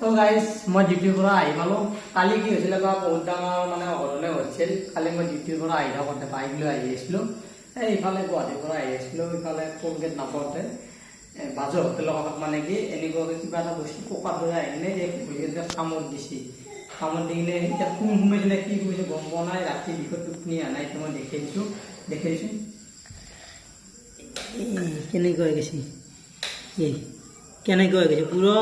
তো গাইজ মই ডিউটিৰ পৰা আহি পালোঁ। কালি কি হৈছিলে বা বহুত ডাঙৰ মানে অঘটনে হৈছিল। কালি মই ডিউটিৰ পৰা আহি থাকোঁতে বাইক লৈ আহি আছিলোঁ, ইফালে গুৱাহাটীৰ পৰা আহি আছিলোঁ, ইফালে টোল গেট নাপাওঁতে বাজু হোটেলৰ কাষত মানে কি এনেকুৱাকৈ কিবা এটা বস্তু পকা ধৰি আহি কিনে এই ভৰিকেইটা কামত দিছে। কামত দি কিনে এতিয়া কোন সোমাইছিলে কি কৰিছে গম পোৱা নাই। ৰাতি বিষত টোপনি অহা নাই, মই দেখিছোঁ কেনেকৈ গৈছে, কেনেকৈ গৈছে পুৰা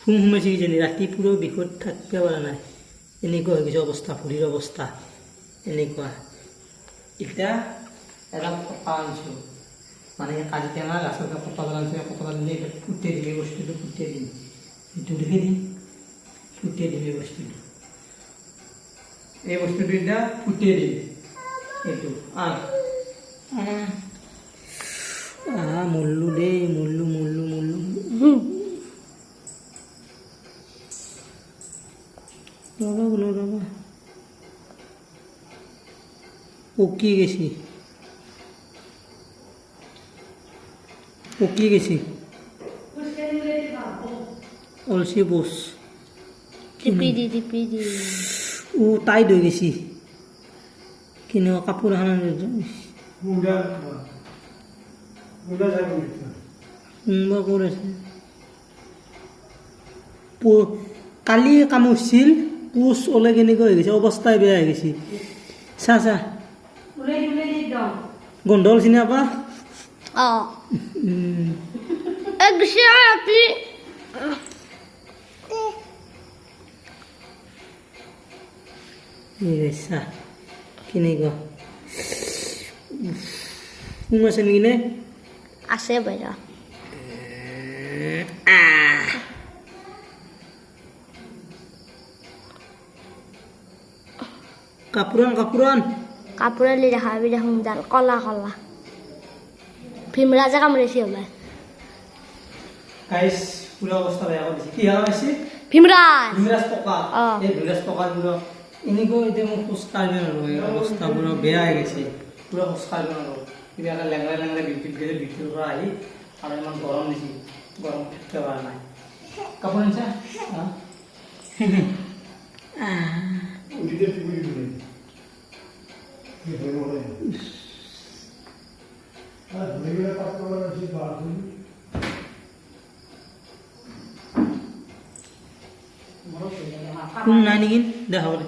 সোমাইছে কিজানি ৰাতি পুৰো বিষত থাকতে পাৰা নাই। এনেকুৱা হৈ গৈছে অৱস্থা, ভৰিৰ অৱস্থা এনেকুৱা। এতিয়া এটা কটা আনিছোঁ, মানে কাজি টেঙা লাষ্টতে কটাডাল আনিছোঁ, কটাডাল দিলে এতিয়া ফুটিয়াই দিলে বস্তুটো, ফুটিয়াই দিম এইটো দেখি দিম, ফুটিয়াই দিলে বস্তুটো, এই বস্তুটো এতিয়া ফুটিয়াই দিম এইটো। মল্লু দেই, মল্লু রবা পকি গেছি অলসি বস ও তাই দই গেছি কিনে কাপড় এখন করেছে। কালি কামুরছিল, পুষ ওলে কেনেকৈ হৈ গৈছে, অৱস্থাই বেয়া হৈ গৈছে। চা গন্ধ হ'ল চিনি আপা চা কেনেকুৱা আছে নেকি নে আছে বাইরা কাপড় লি দেখাবি দেখুন জাল কলা ভীমরাজে কামড়েছি হলে গাইস পুরো অবস্থা বেয়া কৰিছে। কি হৈছে ভীমৰাজ পকা, এই ভীমৰাজ পকা পুৰো এনেকৈ এতিয়া মোক খোজ কাঢ়িব নোৱাৰোঁ, অৱস্থা পুৰো বেয়া হৈ গৈছে, পুৰো খোজ কাঢ়িব নোৱাৰোঁ। কিবা এটা লেংৰা ডিউটিত গৈছে, ডিউটিৰ পৰা আহি আৰু ইমান গৰম দিছে, গৰম থাকিব পৰা নাই। কাপোৰ আনিছা নাই নেকি দেখাবলৈ